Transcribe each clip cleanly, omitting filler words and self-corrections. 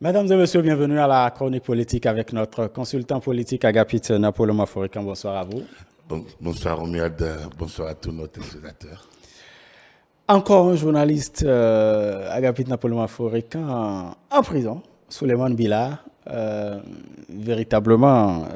Mesdames et messieurs, bienvenue à la chronique politique avec notre consultant politique Agapit Napoléon Maforican. Bonsoir à vous. Bonsoir Omiad, bonsoir à tous nos téléspectateurs. Encore un journaliste, Agapit Napoléon Maforican, en prison, Souleymane Bila. Véritablement,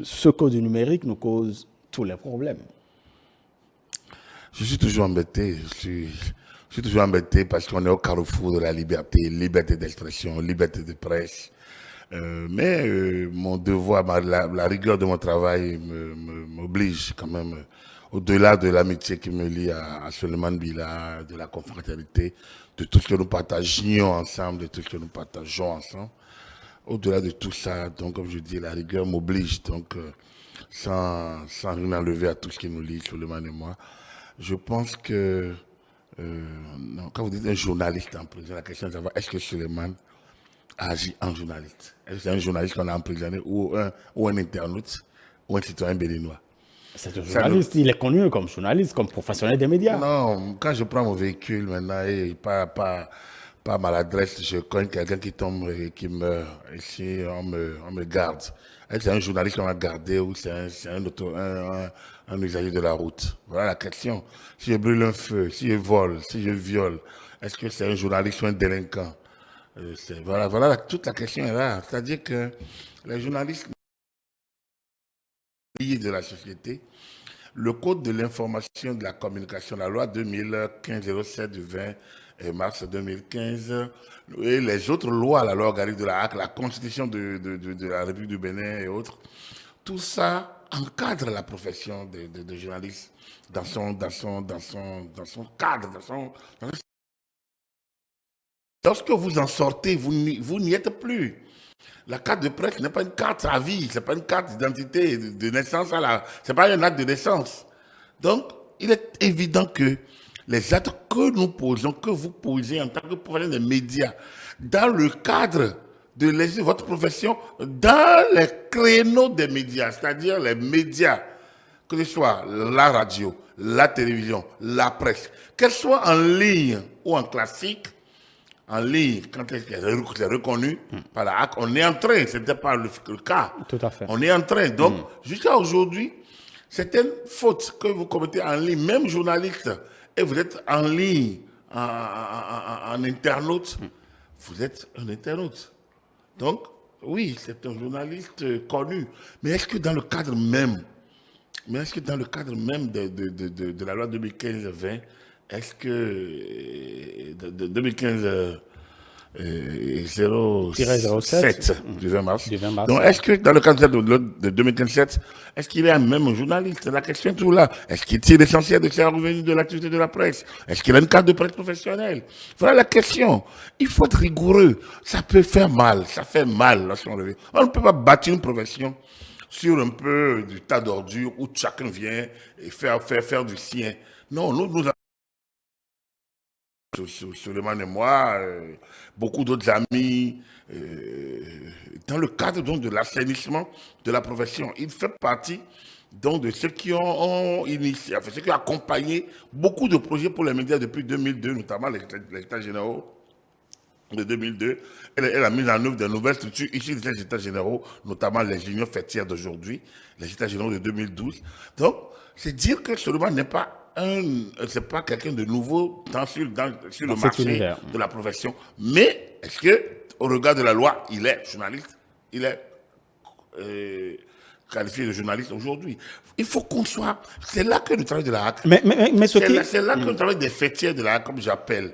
ce code du numérique nous cause tous les problèmes. Je suis toujours embêté, je suis toujours embêté parce qu'on est au carrefour de la liberté, liberté d'expression, liberté de presse. Mais mon devoir, la rigueur de mon travail m'oblige quand même, au-delà de l'amitié qui me lie à Souleymane Bila, de la confraternité, de tout ce que nous partagions ensemble, de tout ce que nous partageons ensemble. Au-delà de tout ça, donc comme je dis, la rigueur m'oblige, donc sans rien enlever à tout ce qui nous lie, Souleymane et moi. Je pense que non, quand vous dites un journaliste en prison, la question est de savoir est-ce que Souleymane agit en journaliste. Est-ce que c'est un journaliste qu'on a emprisonné ou un internaute ou un citoyen béninois? C'est un journaliste, il est connu comme journaliste, comme professionnel des médias. Non, quand je prends mon véhicule maintenant et pas maladresse, je connais quelqu'un qui tombe et qui meurt. Ici, on me garde. Est-ce que c'est un journaliste qu'on a gardé ou c'est un usager de la route? Voilà la question. Si je brûle un feu, si je vole, si je viole, est-ce que c'est un journaliste ou un délinquant? Voilà, toute la question est là. C'est-à-dire que les journalistes de la société, le Code de l'information et de la communication, la loi 2015-07 du 20 mars 2015 et les autres lois, la loi organique de la HAC, la constitution de la République du Bénin et autres, tout ça encadre la profession de journaliste dans son cadre, Lorsque vous en sortez, vous n'y êtes plus. La carte de presse n'est pas une carte à vie, ce n'est pas une carte d'identité, de naissance, ce n'est pas un acte de naissance. Donc, il est évident que les actes que nous posons, que vous posez en tant que professionnel des médias, dans le cadre de votre profession, dans les créneaux des médias, c'est-à-dire les médias, que ce soit la radio, la télévision, la presse, qu'elle soit en ligne ou en classique, en ligne, quand c'est reconnu par la HAC, on est en train, ce n'était pas le cas, Tout à fait. on est en train. Donc, jusqu'à aujourd'hui, certaines fautes que vous commettez en ligne, même journaliste, et vous êtes en ligne, en internaute, vous êtes un internaute. Donc, oui, c'est un journaliste connu. Mais est-ce que dans le cadre même, de la loi 2015-20, est-ce que de 2015 07 du 20 mars. Du 20 mars. Donc, est-ce que dans le cadre de 2015-7, est-ce qu'il est un même journaliste? La question est toujours là. Est-ce qu'il tire l'essentiel de ses revenus de l'activité de la presse? Est-ce qu'il a une carte de presse professionnelle? Voilà la question. Il faut être rigoureux. Ça peut faire mal. Ça fait mal lorsqu'on le vit. On ne peut pas bâtir une profession sur un peu du tas d'ordures où chacun vient et faire du sien. Non, nous Suleiman et moi, beaucoup d'autres amis, dans le cadre donc, de l'assainissement de la profession. Il fait partie donc, de ceux qui ont initié, enfin, ceux qui ont accompagné beaucoup de projets pour les médias depuis 2002, notamment les États généraux de 2002. Elle a mis en œuvre de nouvelles structures issues des États généraux, notamment les unions fêtières d'aujourd'hui, les États généraux de 2012. Donc, c'est dire que Suleiman n'est pas c'est pas quelqu'un de nouveau sur le marché de la profession. Mais est-ce que, au regard de la loi, il est journaliste, il est qualifié de journaliste aujourd'hui? Il faut qu'on soit. C'est là que le travail de la HAC. C'est là que le travail des fêtières de la HAC, comme j'ai appelé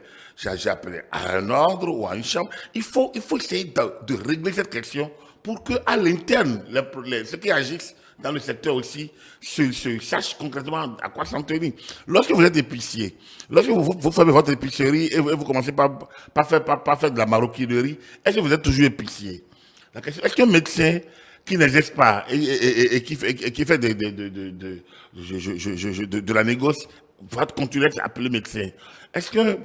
à un ordre ou à une chambre. Il faut essayer de régler cette question pour qu'à l'interne, ceux qui agissent dans le secteur aussi, sachent concrètement à quoi s'en tenir. Lorsque vous êtes épicier, lorsque vous faites votre épicerie et vous commencez par faire de la maroquinerie, est-ce que vous êtes toujours épicier? La question, est-ce qu'un médecin qui n'exerce pas et qui fait de la négoce va continuer à s'appeler médecin? Est-ce qu'un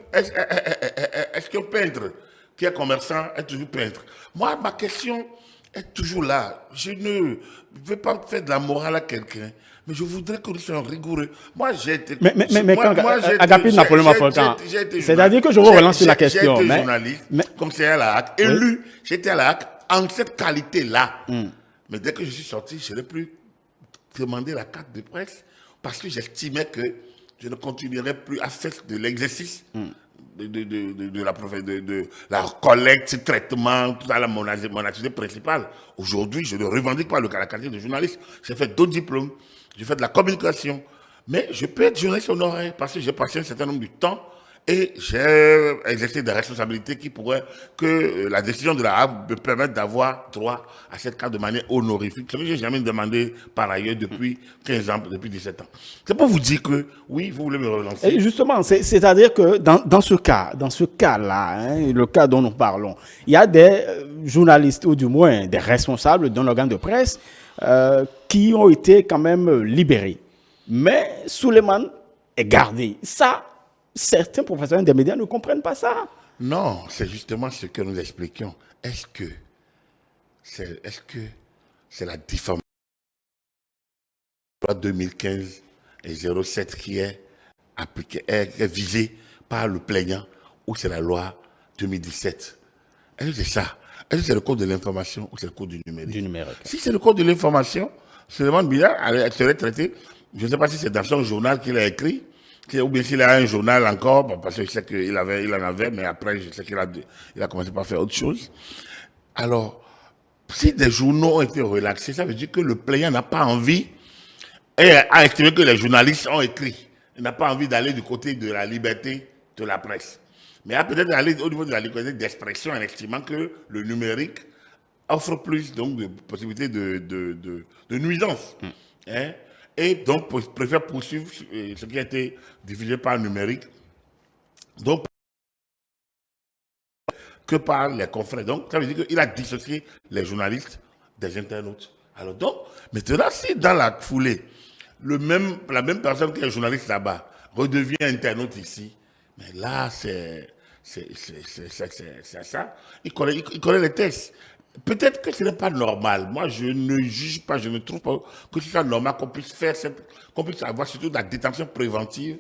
peintre qui est commerçant est toujours peintre? Moi, ma question être toujours là. Je ne veux pas faire de la morale à quelqu'un, mais je voudrais que nous soyons rigoureux. Moi, j'ai été... Mais Agapit Napoléon Mafourkan, c'est-à-dire que je vous relance sur la question. J'ai été journaliste, conseiller à la HAC, élu, j'étais à la HAC en cette qualité-là. Mais dès que je suis sorti, je n'ai plus demandé la carte de presse parce que j'estimais que je ne continuerais plus à faire de l'exercice de la collecte, traitement, tout ça, mon activité principale. Aujourd'hui, je ne revendique pas la qualité de journaliste. J'ai fait d'autres diplômes, j'ai fait de la communication. Mais je peux être journaliste honoraire parce que j'ai passé un certain nombre de temps et j'ai exercé des responsabilités qui pourraient que la décision de la HAB me permette d'avoir droit à cette carte de manière honorifique. Ce que je n'ai jamais demandé par ailleurs depuis 15 ans, depuis 17 ans. C'est pour vous dire que, oui, vous voulez me relancer. Et justement, c'est-à-dire que dans ce cas-là, hein, le cas dont nous parlons, il y a des journalistes, ou du moins des responsables d'un organe de presse qui ont été quand même libérés. Mais Souleymane est gardé. Ça, certains professionnels des médias ne comprennent pas ça. Non, c'est justement ce que nous expliquions. Est-ce que c'est la diffamation 2015 et 07 qui est appliquée, est visée par le plaignant, ou c'est la loi 2017? Est-ce que c'est ça? Est-ce que c'est le code de l'information ou c'est le code du numérique? Si c'est le code de l'information, Souleymane Bila serait traité, je ne sais pas si c'est dans son journal qu'il a écrit, ou bien s'il a un journal encore, parce que je sais qu'il en avait, mais après, je sais qu'il a commencé par faire autre chose. Alors, si des journaux ont été relaxés, ça veut dire que le plaignant n'a pas envie, et a estimé que les journalistes ont écrit. Il n'a pas envie d'aller du côté de la liberté de la presse. Mais a peut-être aller au niveau de la liberté d'expression en estimant que le numérique offre plus donc, de possibilités de nuisance. Hein? Et donc préfère poursuivre ce qui a été diffusé par le numérique donc, que par les confrères. Donc ça veut dire qu'il a dissocié les journalistes des internautes. Alors donc, maintenant, si dans la foulée, la même personne qui est journaliste là-bas redevient internaute ici, mais là, c'est ça. Il connaît les textes. Peut-être que ce n'est pas normal. Moi, je ne juge pas, je ne trouve pas que ce soit normal qu'on puisse avoir surtout de la détention préventive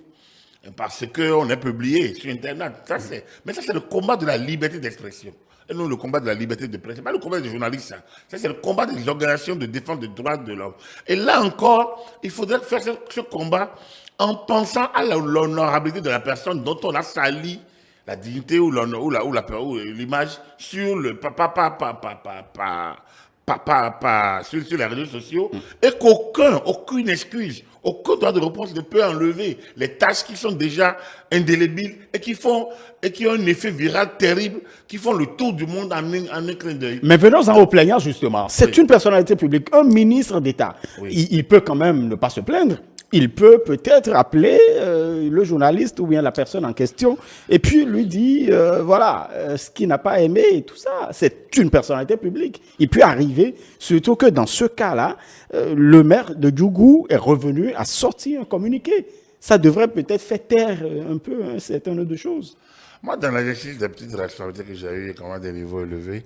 parce qu'on est publié sur Internet. Mais ça, c'est le combat de la liberté d'expression. Et non le combat de la liberté de presse. Ce n'est pas le combat des journalistes, ça. Ça, c'est le combat des organisations de défense des droits de l'homme. Et là encore, il faudrait faire ce combat en pensant à l'honorabilité de la personne dont on a sali la dignité ou l'image sur le sur les réseaux sociaux et aucune excuse, aucun droit de réponse ne peut enlever les tâches qui sont déjà indélébiles et qui ont un effet viral terrible, qui font le tour du monde en un clin d'œil. Mais venons-en au plaignant justement. C'est une personnalité publique, un ministre d'État. Il peut quand même ne pas se plaindre. Il peut peut-être appeler le journaliste ou bien la personne en question et puis lui dire, voilà, ce qu'il n'a pas aimé et tout ça. C'est une personnalité publique. Il peut arriver, surtout que dans ce cas-là, le maire de Djougou est revenu à sortir un communiqué. Ça devrait peut-être faire taire un peu un certain nombre de choses. Moi, dans l'exercice des petites responsabilités que j'ai eues, quand même des niveaux élevés,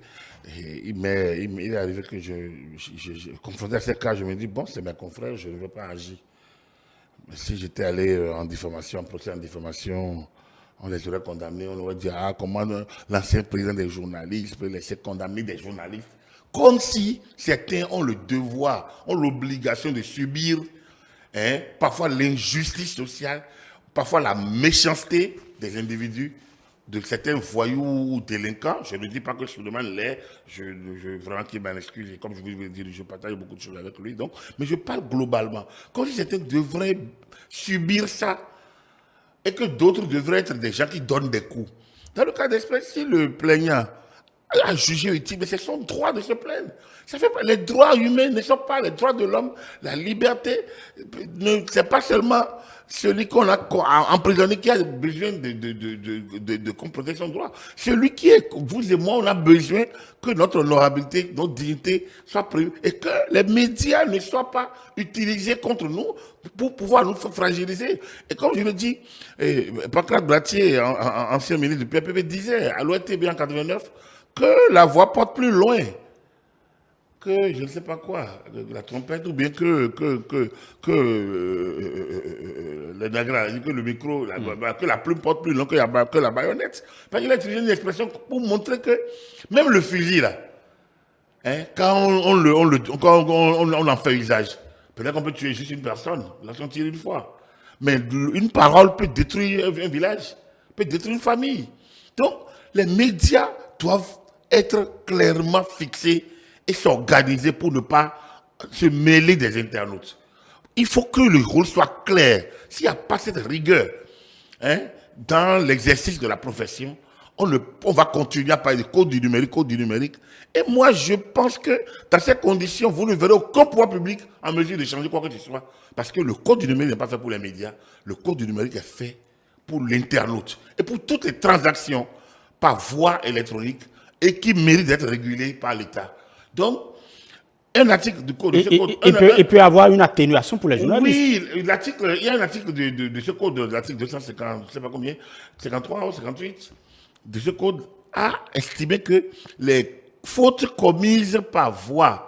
il est arrivé que je confronté à ces cas, je me dis, bon, c'est mes confrères, je ne veux pas agir. Mais si j'étais allé en diffamation, en procès en diffamation, on les aurait condamnés, on aurait dit, ah, comment l'ancien président des journalistes peut laisser condamner des journalistes? Comme si certains ont le devoir, ont l'obligation de subir parfois l'injustice sociale, parfois la méchanceté des individus, de certains voyous ou délinquants. Je ne dis pas que Souleymane l'est, vraiment qu'il m'en excuse, et comme je vous l'ai dit, je partage beaucoup de choses avec lui, donc, mais je parle globalement. Comme si certains devraient subir ça, et que d'autres devraient être des gens qui donnent des coups. Dans le cas d'espèce, si le plaignant a jugé utile, mais c'est son droit de se plaindre. Ça fait pas, les droits humains ne sont pas les droits de l'homme, la liberté, c'est pas seulement celui qu'on a emprisonné qui a besoin de protéger son droit. Celui qui est, vous et moi, on a besoin que notre honorabilité, notre dignité soit prévue et que les médias ne soient pas utilisés contre nous pour pouvoir nous fragiliser. Et comme je le dis, Pancrate Bratier, ancien ministre du PPP, disait à l'ORTB en 89 que la voix porte plus loin que je ne sais pas quoi, la trompette, ou bien que le Niagara, que le micro, que la plume porte plus long que la baïonnette. Parce qu'il a utilisé une expression pour montrer que même le fusil, là, hein, quand on en fait usage, peut-être qu'on peut tuer juste une personne, lorsqu'on tire une fois. Mais une parole peut détruire un village, peut détruire une famille. Donc, les médias doivent être clairement fixés et s'organiser pour ne pas se mêler des internautes. Il faut que le rôle soit clair. S'il n'y a pas cette rigueur, hein, dans l'exercice de la profession, on va continuer à parler de code du numérique. Et moi, je pense que dans ces conditions, vous ne verrez aucun pouvoir public en mesure de changer quoi que ce soit. Parce que le code du numérique n'est pas fait pour les médias. Le code du numérique est fait pour l'internaute. Et pour toutes les transactions par voie électronique et qui méritent d'être régulées par l'État. Donc, un article du code... Il peut avoir une atténuation pour les journalistes. Oui, il y a un article de ce code, de l'article 250, je ne sais pas combien, 53 ou 58, de ce code, a estimé que les fautes commises par voie,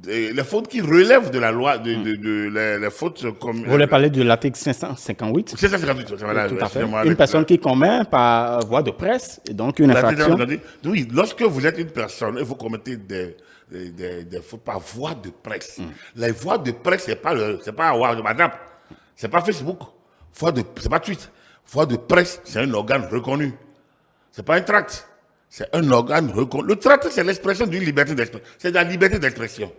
les fautes qui relèvent de la loi, les fautes comme... Vous voulez parler de l'article 558 558, voilà. Tout à fait. Une personne qui commet par voie de presse, et donc une infraction. Oui, lorsque vous êtes une personne et vous commettez des fautes par voie de presse, les voies de presse, c'est pas WhatsApp, c'est pas Facebook, c'est pas Twitter. Voie de presse, c'est un organe reconnu. C'est pas un tract. C'est un organe reconnu. Le tract, c'est l'expression d'une liberté d'expression. C'est de la liberté d'expression.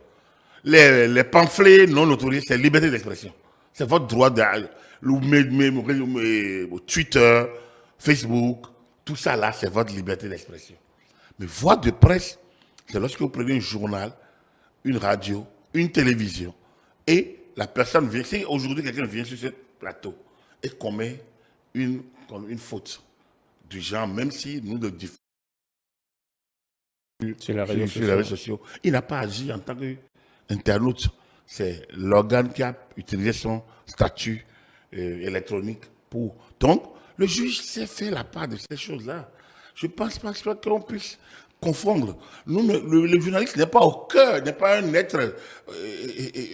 Les pamphlets non autorisés, c'est liberté d'expression. C'est votre droit de... Twitter, Facebook, tout ça là, c'est votre liberté d'expression. Mais voie de presse, c'est lorsque vous prenez un journal, une radio, une télévision, et la personne vient... Si aujourd'hui quelqu'un vient sur ce plateau et commet une faute du genre, même si nous le diffusons sur les réseaux sociaux, il n'a pas agi en tant qu'internaute. C'est l'organe qui a utilisé son statut électronique pour... Donc, le juge s'est fait la part de ces choses-là. Je ne pense pas qu'on puisse confondre. Le journaliste n'est pas au cœur, n'est pas un être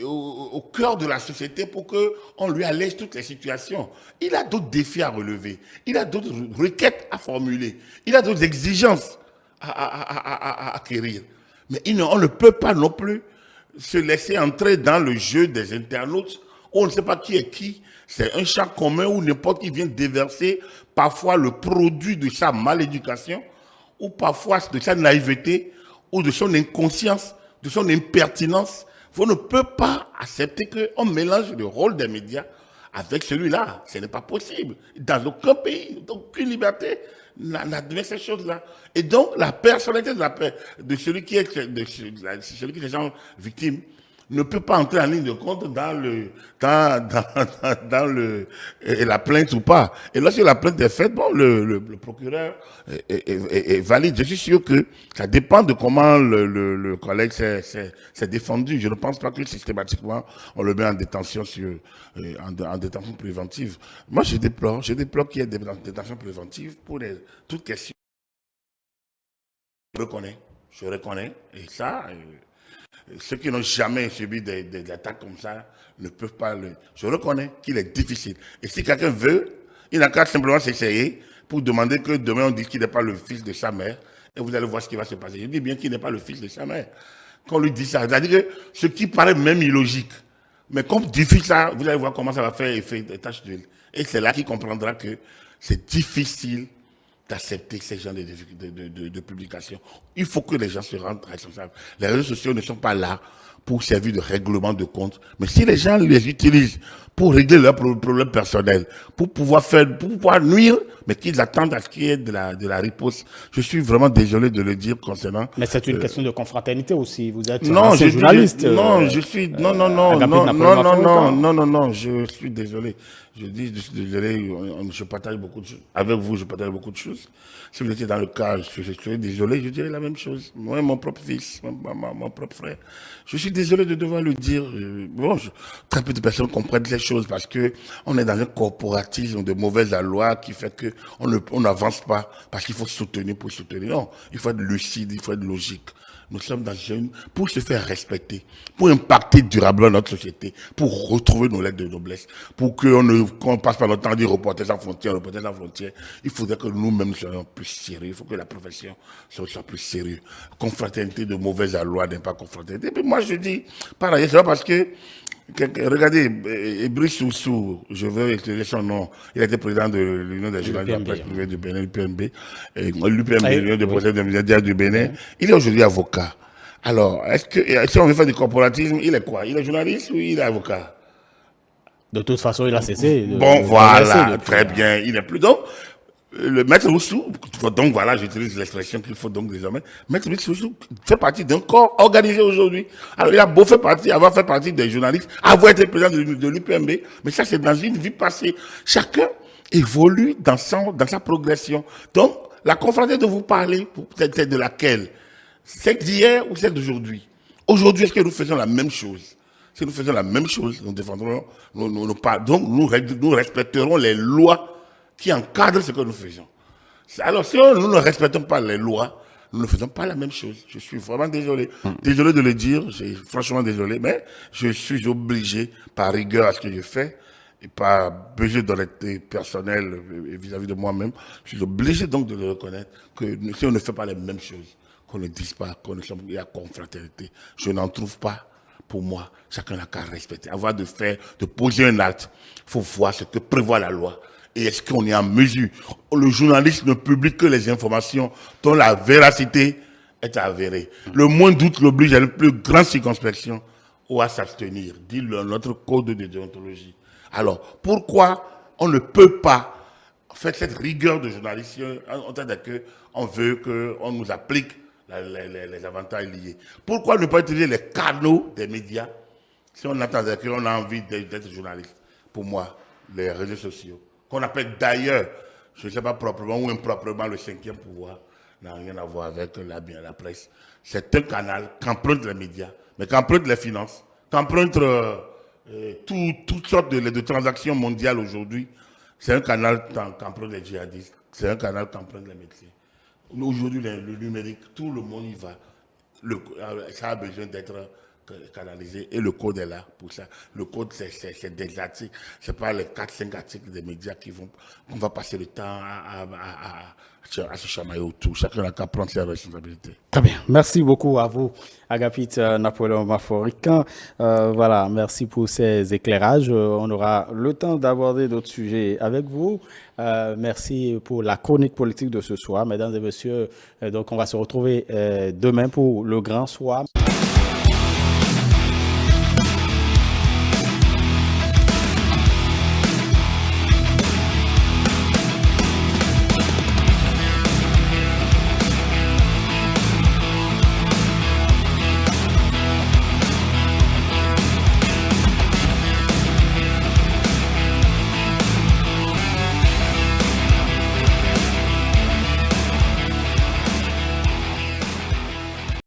au cœur de la société pour qu'on lui allège toutes les situations. Il a d'autres défis à relever. Il a d'autres requêtes à formuler. Il a d'autres exigences à acquérir. Mais on ne peut pas non plus se laisser entrer dans le jeu des internautes. On ne sait pas qui est qui. C'est un champ commun où n'importe qui vient déverser parfois le produit de sa maléducation, ou parfois de sa naïveté, ou de son inconscience, de son impertinence. Vous ne pouvez pas accepter qu'on mélange le rôle des médias avec celui-là. Ce n'est pas possible. Dans aucun pays, aucune liberté n'admet ces choses-là. Et donc, la personnalité de celui qui est victime ne peut pas entrer en ligne de compte dans la plainte ou pas. Et lorsque la plainte est faite, bon, le procureur est valide. Je suis sûr que ça dépend de comment le collègue s'est défendu. Je ne pense pas que systématiquement on le met en détention en détention préventive. Moi, je déplore qu'il y ait des détentions préventives pour toutes questions. Je reconnais. Et ça, ceux qui n'ont jamais subi des attaques comme ça ne peuvent pas le... Je reconnais qu'il est difficile. Et si quelqu'un veut, il n'a qu'à simplement s'essayer pour demander que demain on dise qu'il n'est pas le fils de sa mère. Et vous allez voir ce qui va se passer. Je dis bien qu'il n'est pas le fils de sa mère. Qu'on lui dit ça. C'est-à-dire que ce qui paraît même illogique. Mais comme difficile ça, vous allez voir comment ça va faire effet de tache d'huile. Et c'est là qu'il comprendra que c'est difficile d'accepter ces genres de publications. Il faut que les gens se rendent responsables. Les réseaux sociaux ne sont pas là pour servir de règlement de compte. Mais si les gens les utilisent pour régler leurs problèmes personnels, pour pouvoir nuire, mais qu'ils attendent à ce qu'il y ait de la riposte. Je suis vraiment désolé de le dire concernant... Mais c'est une question de confraternité aussi. Vous êtes journaliste. Je suis désolé. Je suis désolé, je partage beaucoup de choses. Avec vous, je partage beaucoup de choses. Si vous étiez dans le cas, je suis désolé, je dirais la même chose. Moi, mon propre fils, mon propre frère. Je suis désolé de devoir le dire. Très peu de personnes comprennent ces choses parce que on est dans un corporatisme de mauvaise loi qui fait que on n'avance pas parce qu'il faut soutenir pour soutenir. Non, il faut être lucide, il faut être logique. Nous sommes pour se faire respecter, pour impacter durablement notre société, pour retrouver nos lettres de noblesse, pour qu'on passe pas notre temps à dire reporter sans frontières, il faudrait que nous-mêmes soyons plus sérieux, il faut que la profession soit plus sérieuse. Confraternité de mauvaise loi n'est pas confraternité. Et puis moi je dis, par ailleurs, c'est pas parce que regardez, Brice Oussou, je veux utiliser son nom, il était président de l'Union des journalistes de la presse privée du Bénin, l'UPMB, l'Union des procès des médias du Bénin. Il est aujourd'hui avocat. Alors, est-ce que, si on veut faire du corporatisme, il est quoi? Il est journaliste ou il est avocat? De toute façon, il a cessé. Bon, voilà, très bien, il est plus. Donc, le maître Oussou, donc voilà, j'utilise l'expression qu'il faut donc désormais. Maître Oussou fait partie d'un corps organisé aujourd'hui. Alors, il a beau avoir fait partie des journalistes, avoir été président de l'UPMB, mais ça, c'est dans une vie passée. Chacun évolue dans sa progression. Donc, la conférence de vous parler, c'est de laquelle? C'est d'hier ou c'est d'aujourd'hui? Aujourd'hui, est-ce que nous faisons la même chose? Si nous faisons la même chose, nous défendrons, donc nous respecterons les lois qui encadrent ce que nous faisons. Alors, si nous ne respectons pas les lois, nous ne faisons pas la même chose. Je suis vraiment désolé. Désolé de le dire, franchement désolé, mais je suis obligé, par rigueur à ce que je fais, et par besoin d'honnêteté personnelle vis-à-vis de moi-même, je suis obligé donc de le reconnaître que si on ne fait pas les mêmes choses, qu'on ne dise pas qu'il y a confraternité, je n'en trouve pas. Pour moi, chacun n'a qu'à respecter. Avant de poser un acte, il faut voir ce que prévoit la loi. Et est-ce qu'on est en mesure? Le journaliste ne publie que les informations dont la véracité est avérée. Le moins doute l'oblige à une plus grande circonspection ou à s'abstenir, dit notre code de déontologie. Alors, pourquoi on ne peut pas faire cette rigueur de journaliste en tant qu'on veut qu'on nous applique les avantages liés? Pourquoi ne pas utiliser les canaux des médias si on attendait qu'on a envie d'être journaliste? Pour moi, les réseaux sociaux, qu'on appelle d'ailleurs, je ne sais pas proprement ou improprement, le cinquième pouvoir, n'a rien à voir avec la presse. C'est un canal qu'empruntent les médias, mais qu'empruntent les finances, qu'empruntent toutes sortes de transactions mondiales aujourd'hui. C'est un canal qu'empruntent les djihadistes, c'est un canal qu'empruntent les médecins. Aujourd'hui, le numérique, tout le monde y va. Ça a besoin d'être canalisé et le code est là pour ça. Le code, c'est des articles, c'est pas les 4-5 articles des médias qu'on va passer le temps à se chamailler autour. Chacun n'a qu'à prendre ses responsabilités. Très bien. Merci beaucoup à vous, Agapit Napoléon Maforican. Voilà, merci pour ces éclairages. On aura le temps d'aborder d'autres sujets avec vous. Merci pour la chronique politique de ce soir, mesdames et messieurs. Donc, on va se retrouver demain pour le grand soir.